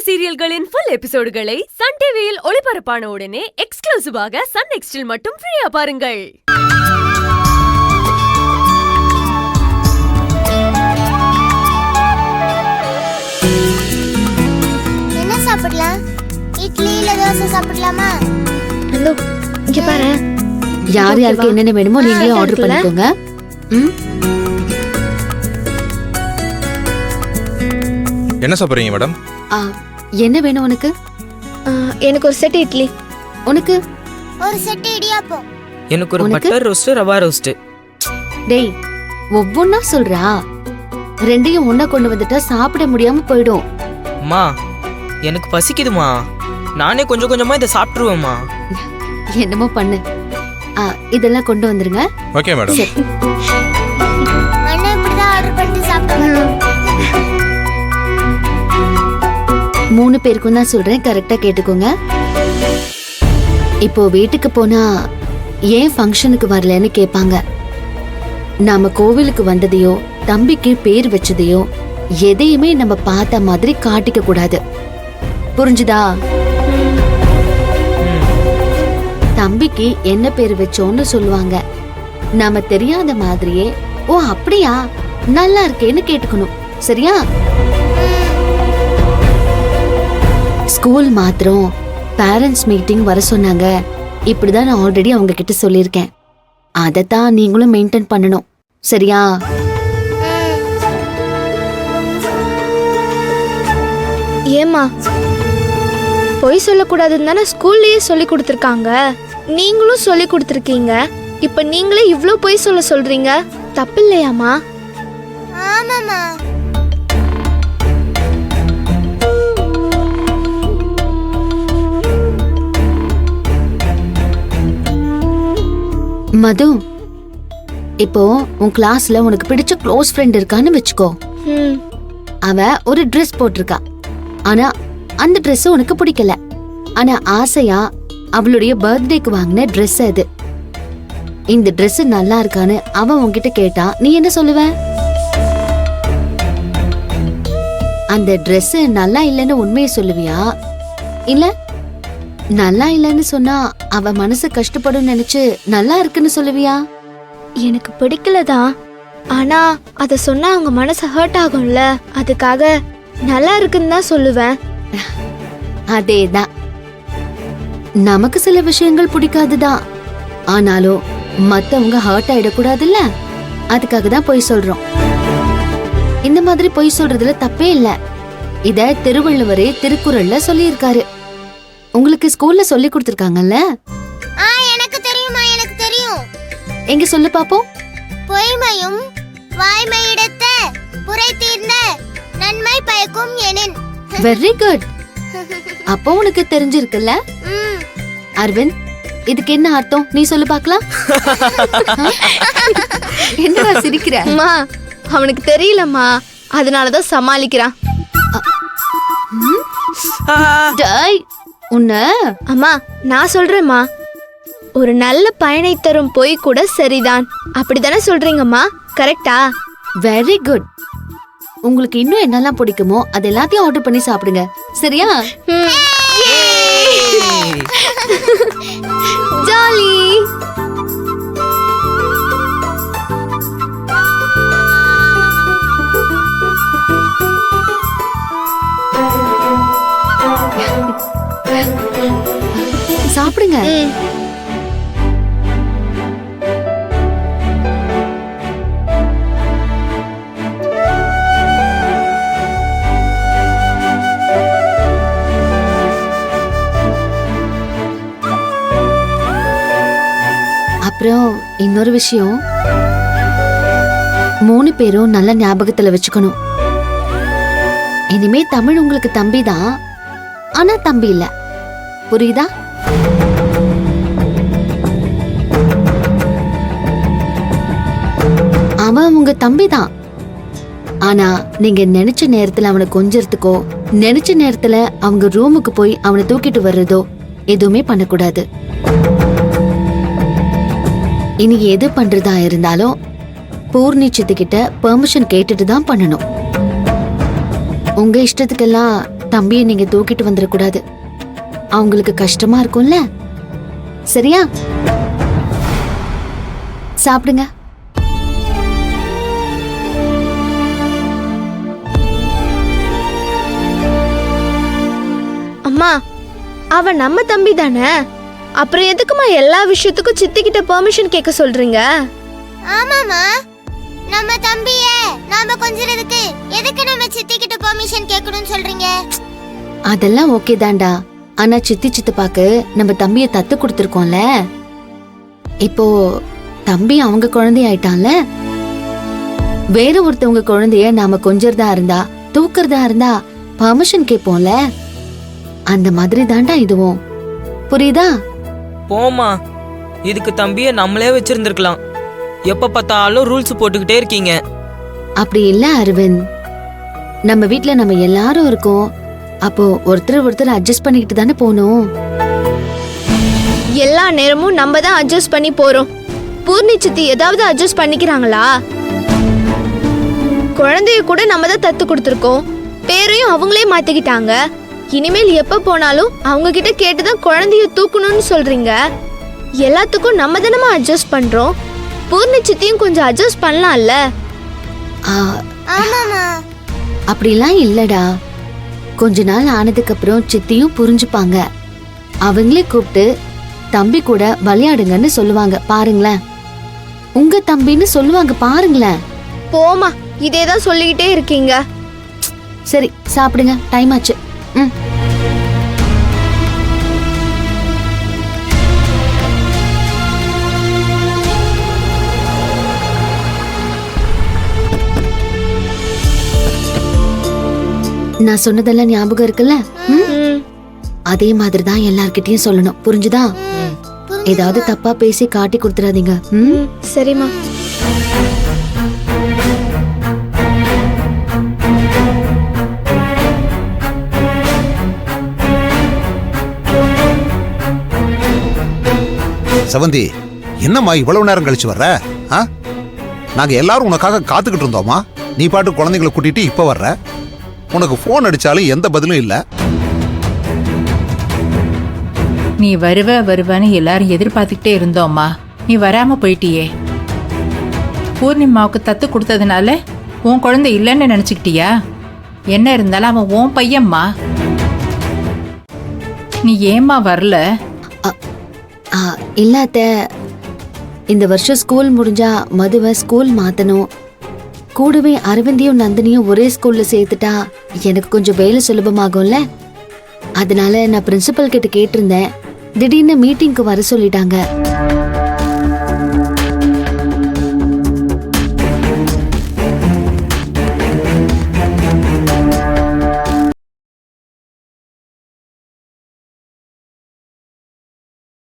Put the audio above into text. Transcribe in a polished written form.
சீரியல்களின் full எபிசோடுகளை Sun டிவியில் ஒளிபரப்பான உடனே எக்ஸ்க்ளூசிவாக சன் நெக்ஸ்டில் மட்டும் ஃப்ரீயா பாருங்கள். என்ன சாப்பிடலாம்? இட்லி இல்ல தோசை சாப்பிடலாமா? ஹலோ, இங்க பாரு. யார் யாருக்கு என்னென்ன வேணுமோ நீங்களே ஆர்டர் பண்ணிக்கோங்க. என்ன சாப்பிடுறீங்க மேடம்? என்ன வேணும் உனக்கு? எனக்கு ஒரு செட் இட்லி. உனக்கு? ஒரு செட் இடியாப்பம். எனக்கு ஒரு பட்டர் ரோஸ்ட், ரவா ரோஸ்ட். டேய், ஒவ்வொன்னா சொல்றா. ரெண்டையும் ஒண்ணா கொண்டு வந்துட்டா சாப்பிட முடியாம போயிடும். அம்மா, எனக்கு பசிக்குதுமா. நானே கொஞ்சம் கொஞ்சமா இதை சாப்பிட்டுருவேம்மா. என்னமோ பண்ணு. இதெல்லாம் கொண்டு வந்துருங்க. Okay madam. அண்ணா இப்படிதான் ஆர்டர் பண்ணி சாப்பிடுவாங்க. 3 பேருக்கும் தான் சொல்றேன், கரெக்டா கேட்டுக்கோங்க. இப்போ வீட்டுக்கு போனா ஏன் ஃபங்க்ஷனுக்கு வரலன்னு கேட்பாங்க. நாம கோவிலுக்கு வந்ததையோ தம்பிக்கு பேர் வச்சதையோ எதையுமே நம்ம பார்த்த மாதிரி காட்டிக்க கூடாது. புரிஞ்சுதா? தம்பிக்கு என்ன பேர் வச்சோன்னு சொல்லுவாங்க. நாம தெரியாத மாதிரியே ஓ அப்படியா நல்லா இருக்கேன்னு கேட்டுக்கணும். சரியா? ஸ்கூல் மாத்திரம் பேரண்ட்ஸ் மீட்டிங் வர சொன்னாங்க. இப்படிதான் நான் ஆல்ரெடி அவங்க கிட்ட சொல்லியிருக்கேன். அதத்தான் நீங்களும் மெயின்டைன் பண்ணணும். சரியா? ஏமா பொய் சொல்லக்கூடாதுன்னு தானே ஸ்கூல்லயே சொல்லி கொடுத்துருக்காங்க. நீங்களும் சொல்லி கொடுத்துருக்கீங்க. இப்ப நீங்களே இவ்ளோ பொய் சொல்றீங்க. தப்பு இல்லையாமா? ஆமாமா. மது, இப்போ உன் கிளாஸ்ல உனக்கு பிடிச்ச க்ளோஸ் ஃப்ரெண்ட் இருக்கான்னு வச்சுக்கோ. அவ ஒரு Dress போட்டிருக்கா. ஆனா அந்த Dress உனக்கு பிடிக்கல. ஆனா ஆசையா அவளுடைய பர்த்டேக்கு வாங்கின Dress அது. இந்த Dress நல்லா இருக்கான்னு அவன் உன்கிட்ட கேட்டா நீ என்ன சொல்லுவ? அந்த Dress நல்லா இல்லைன்னு உண்மையை சொல்லுவியா, இல்ல நல்லா இல்லைன்னு சொன்னா அவ மனசு கஷ்டப்படும் நினைச்சு நல்லா இருக்குன்னு சொல்லுவியா? எனக்கு பிடிக்கலதான். ஆனா அத சொன்னா அவங்க மனசு ஹர்ட் ஆகும்ல, அதுக்காக நல்லா இருக்குன்னு தான் சொல்லுவேன். அதேதான். நமக்கு சில விஷயங்கள் பிடிக்காதுதான். ஆனாலும் மத்தவங்க ஹர்ட் ஆயிடக்கூடாதுல்ல, அதுக்காக தான் பொய் சொல்றோம். இந்த மாதிரி பொய் சொல்றதுல தப்பே இல்ல. இத திருவள்ளுவரே திருக்குறள்ல சொல்லியிருக்காரு. உங்களுக்கு ஸ்கூல்ல சொல்லி கொடுத்திருக்காங்கல்ல? எனக்கு தெரியுமா, எனக்கு தெரியும். எங்க சொல்லு பாப்போம். பொய்மையும் வாய்மையிடத்த புரை தீர்ந்த நன்மை பயக்கும் எனின். Very good. அப்போ உனக்கு தெரிஞ்சிருக்குல்ல? அரவிந்த், இதுக்கு என்ன அர்த்தம் நீ சொல்லு பாக்கலாம். என்னடா சிரிக்கிற? அம்மா, அவனுக்கு தெரியலம்மா, அதனாலதான் சமாளிக்கிறான். டேய், உன்ன. அம்மா, நான் சொல்றேம்மா, ஒரு நல்ல பயனை தரும் பொய் கூட சரிதான். அப்படித்தானே சொல்றீங்கம்மா? கரெக்டா? Very good. உங்களுக்கு இன்னும் என்னெல்லாம் பிடிக்குமோ அது எல்லாத்தையும் ஆர்டர் பண்ணி சாப்பிடுங்க. சரியா? ஜாலி. சாப்பிடுங்க. அப்புறம் இன்னொரு விஷயம், 3 பேரும் நல்ல ஞாபகத்துல வச்சுக்கணும். இனிமே தமிழ் உங்களுக்கு தம்பி தான், ஆனா தம்பி இல்ல. புரியுதா? அவன் உங்க தம்பி தான். ஆனா நீங்க நினைச்ச நேரத்துல அவனை கொஞ்சறதுக்கோ நினைச்ச நேரத்துல அவங்க ரூமுக்கு போய் அவனை தூக்கிட்டு வர்றதோ எதுவுமே பண்ணக்கூடாது. இனி எது பண்றதா இருந்தாலும் பூர்ணி சித்திக்கிட்ட பெர்மிஷன் கேட்டுட்டு தான் பண்ணணும். உங்க இஷ்டத்துக்கெல்லாம் தம்பியை நீங்க தூக்கிட்டு வந்துடக்கூடாது. அவங்களுக்கு கஷ்டமா இருக்கும்ல. சரியா? சாப்பிடுங்க. அம்மா, அவன் நம்ம தம்பி தானே, அப்புறம் எதுக்குமா எல்லா விஷயத்துக்கும் சித்தி கிட்ட பெர்மிஷன் கேட்க சொல்றீங்க? ஆமாமா, நம்ம தம்பியே நாம கொஞ்சிறதுக்கு எதுக்கு நம்ம சித்தி கிட்ட பெர்மிஷன் கேட்கணும்னு சொல்றீங்க? அதெல்லாம் ஓகே தான்டா. ஆனா சித்தி சித்தப்பாக்கு நம்ம தம்பியை தத்து கொடுத்துருக்கோம்ல. இப்போ தம்பி அவங்க குழந்தையாயிட்டான்ல. வேற ஒருத்தவங்க குழந்தைய நாம கொஞ்சறதா இருந்தா தூக்குறதா இருந்தா பெர்மிஷன் கேட்போம்ல. அந்த மாதிரி தான்டா இதுவும். புரியுதா? போமா, இதுக்கு தம்பியை நம்மளே வச்சிருந்திருக்கலாம். எப்ப பார்த்தாலும் ரூல்ஸ் போட்டுக்கிட்டே இருக்கீங்க. அப்படி இல்ல அரவிந்த், நம்ம வீட்ல நம்ம எல்லாரும் இருக்கோம். அப்போ ஒருத்தர் அட்ஜஸ்ட் பண்ணிக்கிட்டு தானே போகணும். எல்லா நேரமும் நம்ம தான் அட்ஜஸ்ட் பண்ணி போறோம். பூர்ணி சித்தி ஏதாவது அட்ஜஸ்ட் பண்ணிக்கிறாங்களா? குழந்தைய கூட நம்ம தான் தத்து கொடுத்துருக்கோம். பேரையும் அவங்களே மாத்திக்கிட்டாங்க. இனிமேல் எப்ப போனாலும் அவங்க கிட்ட கேட்டுதான் குழந்தைய தூக்கணும்னு சொல்றீங்க. எல்லாத்துக்கும் நம்ம தானமா அட்ஜஸ்ட் பண்றோம். பூர்ணி சித்தியும் கொஞ்சம் அட்ஜஸ்ட் பண்ணலாம்ல. ஆமாமா, அப்படிலாம் இல்லடா. கொஞ்ச நாள் ஆனதுக்கு அப்புறம் சித்தியும் புரிஞ்சுப்பாங்க. அவங்களே கூப்பிட்டு தம்பி கூட விளையாடுங்கன்னு சொல்லுவாங்க. பாருங்களேன், உங்க தம்பின்னு சொல்லுவாங்க. பாருங்களேன். போமா, இதேதான் சொல்லிக்கிட்டே இருக்கீங்க. சரி, சாப்பிடுங்க. டைம் ஆச்சு. ம். நான் சொன்னதெல்லாம் ஞாபகம் இருக்குல்ல? அதே மாதிரி தான் எல்லார்கிட்டயும் சொல்லணும். புரிஞ்சுதா? ஏதாவது தப்பா பேசி காட்டி கொடுத்துறாதீங்க. சரிம்மா. செவந்தி, என்னம்மா இவ்வளவு நேரம் கழிச்சு வர்ற? நாங்க எல்லாரும் உனக்காக காத்துக்கிட்டு இருந்தோமா? நீ பாட்டு குழந்தைங்களை கூட்டிட்டு இப்ப வர்ற. உனக்கு போன் அடிச்சாலும் எந்த பதிலும் இல்ல. நீ வருவன்னு எல்லாரும் எதிர்பார்த்துக்கிட்டே இருந்தோம்மா. நீ வராம போயிட்டியே. பூர்ணிமாவுக்கு தத்து கொடுத்ததுனால உன் குழந்தை இல்லைன்னு நினைச்சுக்கிட்டியா? என்ன இருந்தாலும் அவன் உன் பையன்மா. நீ ஏம்மா வரல? இல்லாத, இந்த வருஷம் ஸ்கூல் முடிஞ்சா மதுவை ஸ்கூல் மாத்தணும். கூடவே அரவிந்தியும் நந்தினியும் ஒரே ஸ்கூல்ல சேர்த்துட்டா எனக்கு கொஞ்சம் வேலை சுலபமாகும்ல. அதனால நான் பிரின்சிபல் கிட்ட கேட்டிருந்தேன். திடீர்னு மீட்டிங்க்கு வர சொல்லிட்டாங்க.